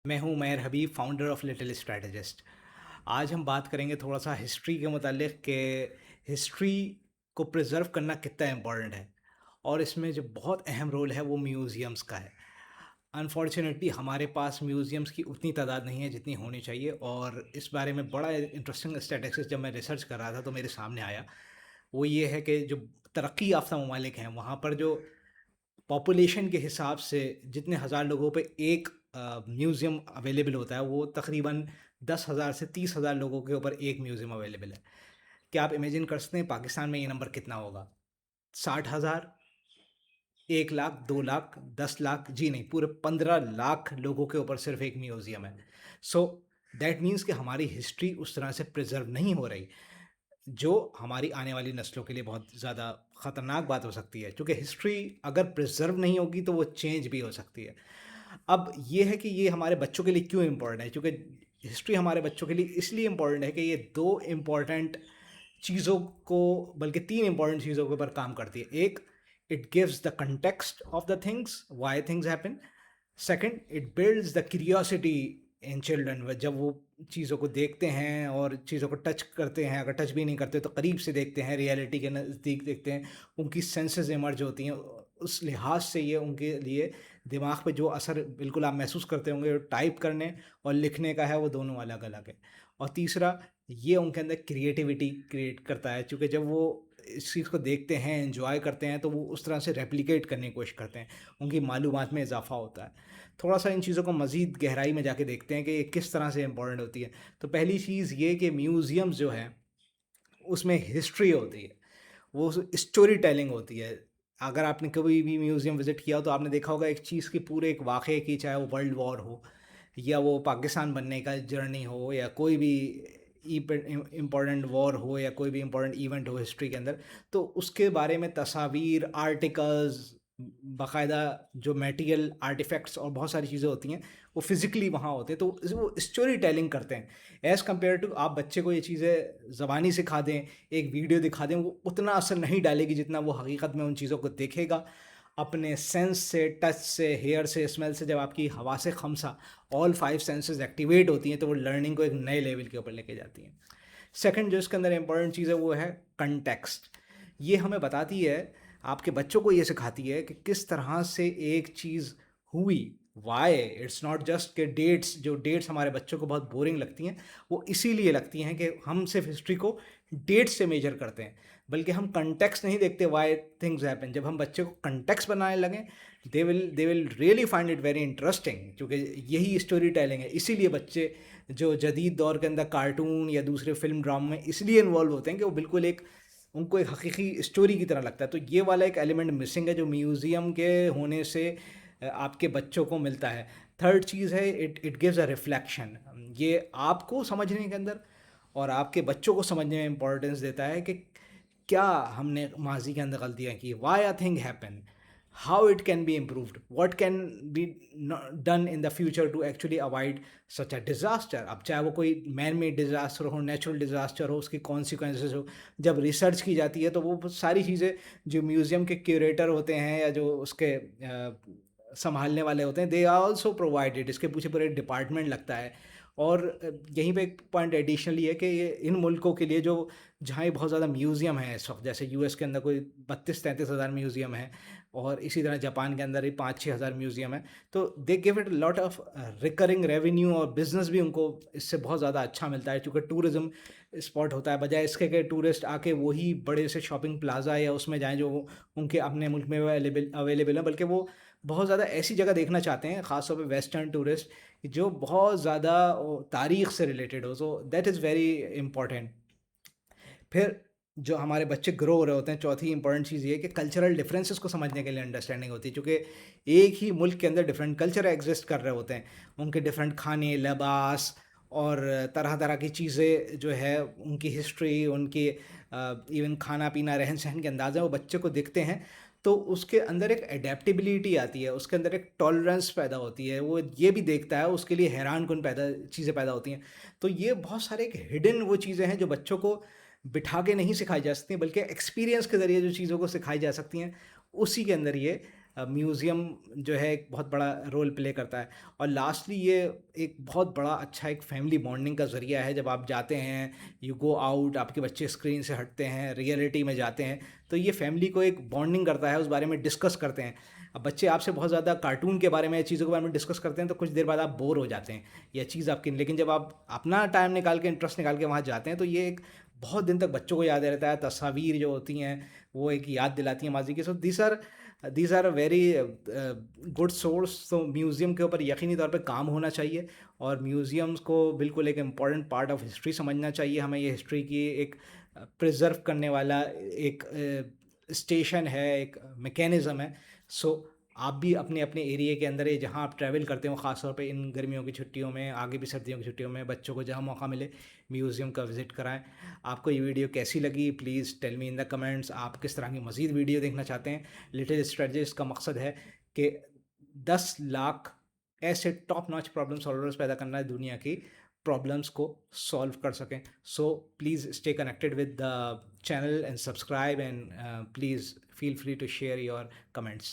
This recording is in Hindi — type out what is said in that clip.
मैं हूँ उमैर हबीब, फाउंडर ऑफ लिटिल स्ट्रैटेजिस्ट। आज हम बात करेंगे थोड़ा सा हिस्ट्री के मुतालिक कि हिस्ट्री को प्रिजर्व करना कितना इम्पोर्टेंट है, और इसमें जो बहुत अहम रोल है वो म्यूज़ियम्स का है। अनफॉर्चुनेटली हमारे पास म्यूज़ियम्स की उतनी तादाद नहीं है जितनी होनी चाहिए, और इस बारे में बड़ा इंटरेस्टिंग स्टैटिस्टिक्स जब मैं रिसर्च कर रहा था तो मेरे सामने आया। वो ये है कि जो तरक्की याफ्ता ममालिक हैं वहाँ पर जो पॉपुलेशन के हिसाब से जितने हज़ार लोगों पे एक म्यूज़ियम अवेलेबल होता है, वो तकरीबन 10,000 से 30,000 लोगों के ऊपर एक म्यूज़ियम अवेलेबल है। क्या आप इमेजिन कर सकते हैं पाकिस्तान में ये नंबर कितना होगा? 60,000, 1 लाख, 2 लाख, 10 लाख? जी नहीं, पूरे 15 लाख लोगों के ऊपर सिर्फ एक म्यूज़ियम है। सो दैट मीन्स कि हमारी हिस्ट्री उस तरह से प्रिजर्व नहीं हो रही, जो हमारी आने वाली नस्लों के लिए बहुत ज़्यादा ख़तरनाक बात हो सकती है, क्योंकि हिस्ट्री अगर प्रिजर्व नहीं होगी तो वो चेंज भी हो सकती है। अब ये है कि ये हमारे बच्चों के लिए क्यों इम्पोर्टेंट है, क्योंकि हिस्ट्री हमारे बच्चों के लिए इसलिए इम्पोर्टेंट है कि ये दो इम्पॉर्टेंट चीज़ों को, बल्कि तीन इम्पॉर्टेंट चीज़ों के ऊपर काम करती है। एक, it gives the context of the things, why things happen. Second, it builds the curiosity in children, जब वो चीज़ों को देखते हैं और चीज़ों को टच करते हैं, अगर टच भी नहीं करते तो करीब से देखते हैं, रियलिटी के नज़दीक देखते हैं, उनकी सेंसेस इमर्ज होती हैं। उस लिहाज से ये उनके लिए दिमाग पे जो असर बिल्कुल आप महसूस करते होंगे, टाइप करने और लिखने का है, वो दोनों अलग अलग है। और तीसरा, ये उनके अंदर क्रिएटिविटी क्रिएट करता है, क्योंकि जब वो इस चीज़ को देखते हैं, एंजॉय करते हैं, तो वो उस तरह से रेप्लिकेट करने की कोशिश करते हैं, उनकी मालूमात में इजाफा होता है। थोड़ा सा इन चीज़ों को मज़ीद गहराई में जाके देखते हैं कि ये किस तरह से इंपॉर्टेंट होती है। तो पहली चीज़ ये कि म्यूज़ियम्स जो हैं उसमें हिस्ट्री होती है, वो स्टोरी टेलिंग होती है। अगर आपने कभी भी म्यूज़ियम विज़िट किया हो तो आपने देखा होगा एक चीज़ की, पूरे एक वाक़े की, चाहे वो वर्ल्ड वॉर हो या वो पाकिस्तान बनने का जर्नी हो या कोई भी इम्पोर्टेंट वॉर हो या कोई भी इम्पोर्टेंट इवेंट हो हिस्ट्री के अंदर, तो उसके बारे में तस्वीर, आर्टिकल्स, बाकायदा जो मटेरियल आर्टिफैक्ट्स और बहुत सारी चीज़ें होती हैं, वो फिज़िकली वहाँ होते हैं, तो वो स्टोरी टेलिंग करते हैं। एज़ कम्पेयर टू आप बच्चे को ये चीज़ें ज़बानी सिखा दें, एक वीडियो दिखा दें, वो उतना असर नहीं डालेगी जितना वो हकीकत में उन चीज़ों को देखेगा अपने सेंस से, टच से, हेयर से, स्मेल से। जब आपकी हवा से खमसा ऑल 5 सेंसेस एक्टिवेट होती हैं तो वो लर्निंग को एक नए लेवल के ऊपर लेके जाती हैं। सेकंड जो इसके अंदर इंपॉर्टेंट चीज़ है वो है कंटेक्स्ट। ये हमें बताती है, आपके बच्चों को ये सिखाती है कि किस तरह से एक चीज़ हुई, वाई। इट्स नॉट जस्ट के डेट्स, जो डेट्स हमारे बच्चों को बहुत बोरिंग लगती हैं, वो इसीलिए लगती हैं कि हम सिर्फ हिस्ट्री को डेट से मेजर करते हैं, बल्कि हम कंटेक्स्ट नहीं देखते वाई थिंग्स हैपन। जब हम बच्चे को कंटेक्स्ट बनाने लगें, they will really find it very interesting, क्योंकि यही स्टोरी टेलिंग है। इसीलिए बच्चे जो जदीद दौर के अंदर कार्टून या दूसरे फिल्म ड्रामा में इसलिए इन्वॉल्व होते हैं कि वो बिल्कुल एक, उनको एक हकीकी स्टोरी की तरह लगता है। तो ये वाला एक एलिमेंट मिसिंग है जो म्यूज़ियम के होने से आपके बच्चों को मिलता है। थर्ड चीज़ है, it it gives a reflection. ये आपको समझने के अंदर और आपके बच्चों को समझने में इंपॉर्टेंस देता है कि क्या हमने माजी के अंदर गलतियाँ की, why a thing happen, how it can be improved, what can be done in the future to actually avoid such a disaster. अब चाहे वो कोई मैन मेड डिज़ास्टर हो, नेचुरल डिज़ास्टर हो, उसके कॉन्सिक्वेंसेस हो, जब रिसर्च की जाती है तो वो सारी चीज़ें जो म्यूज़ियम के क्यूरेटर होते हैं या जो उसके संभालने वाले होते हैं, दे आर ऑल्सो प्रोवाइडेड। इसके पीछे पूरे डिपार्टमेंट लगता है। और यहीं पे एक पॉइंट एडिशनली है कि ये इन मुल्कों के लिए जो, जहाँ ये बहुत ज़्यादा म्यूज़ियम है इस वक्त, जैसे यूएस के अंदर कोई 32-33 हज़ार म्यूज़ियम है, और इसी तरह जापान के अंदर ही 5-6 हज़ार म्यूज़ियम है, तो they give it lot of recurring revenue, और बिजनेस भी उनको इससे बहुत ज़्यादा अच्छा मिलता है, क्योंकि टूरिज़्म स्पॉट होता है। बजाय इसके कि टूरिस्ट आके वही बड़े से शॉपिंग प्लाजा या उसमें जाएं जो उनके अपने मुल्क में अवेलेबल है, बल्कि वो बहुत ज़्यादा ऐसी जगह देखना चाहते हैं, ख़ासतौर पे वेस्टर्न टूरिस्ट, जो बहुत ज़्यादा तारीख़ से रिलेटेड हो। So that is very important. फिर जो हमारे बच्चे ग्रो हो रहे होते हैं, चौथी इंपॉर्टेंट चीज़ ये है कि कल्चरल डिफरेंसेस को समझने के लिए अंडरस्टैंडिंग होती है, क्योंकि एक ही मुल्क के अंदर डिफरेंट कल्चर एग्जिस्ट कर रहे होते हैं। उनके डिफरेंट खाने, लिबास और तरह तरह की चीज़ें जो है, उनकी हिस्ट्री, उनकी इवन खाना पीना, रहन सहन के अंदाज़े वो बच्चे को दिखते हैं, तो उसके अंदर एक एडेप्टेबिलिटी आती है, उसके अंदर एक टॉलरेंस पैदा होती है। वो ये भी देखता है, उसके लिए हैरान कुन चीज़ें पैदा होती हैं। तो ये बहुत सारे एक हिडन वो चीज़ें हैं जो बच्चों को बिठा के नहीं सिखाई जा सकती, बल्कि एक्सपीरियंस के ज़रिए जो चीज़ों को सिखाई जा सकती हैं, उसी के अंदर ये म्यूज़ियम जो है एक बहुत बड़ा रोल प्ले करता है। और लास्टली ये एक बहुत बड़ा अच्छा एक फैमिली बॉन्डिंग का ज़रिया है। जब आप जाते हैं, यू गो आउट, आपके बच्चे स्क्रीन से हटते हैं, रियलिटी में जाते हैं, तो ये फैमिली को एक बॉन्डिंग करता है, उस बारे में डिस्कस करते हैं। अब बच्चे आपसे बहुत ज़्यादा कार्टून के बारे में, चीज़ों के बारे में डिस्कस करते हैं, तो कुछ देर बाद आप बोर हो जाते हैं, ये चीज़ आपकी। लेकिन जब आप अपना टाइम निकाल के, इंटरेस्ट निकाल के वहाँ जाते हैं, तो ये एक बहुत दिन तक बच्चों को याद रहता है। तस्वीर जो होती हैं वो एक याद दिलाती हैं माजी की। So these are a very good source. तो म्यूज़ियम के ऊपर यकीनी तौर पे काम होना चाहिए, और म्यूज़ियम्स को बिल्कुल एक इम्पॉर्टेंट पार्ट ऑफ हिस्ट्री समझना चाहिए हमें। ये हिस्ट्री की एक प्रिजर्व करने वाला एक स्टेशन है, एक मैकेनिज़्म है। सो आप भी अपने अपने एरिया के अंदर, ये जहाँ आप ट्रैवल करते हो, ख़ास तौर पे इन गर्मियों की छुट्टियों में, आगे भी सर्दियों की छुट्टियों में, बच्चों को जहाँ मौका मिले म्यूज़ियम का विज़िट कराएं। आपको ये वीडियो कैसी लगी, please tell me in the comments. आप किस तरह की मज़ीद वीडियो देखना चाहते हैं। लिटिल स्ट्रेटजिस्ट का मकसद है कि 10 लाख ऐसे टॉप नॉच प्रॉब्लम सॉल्वर्स पैदा करना है, दुनिया की प्रॉब्लम्स को सॉल्व कर सकें। So please stay connected with the channel and subscribe, and please feel free to share your comments.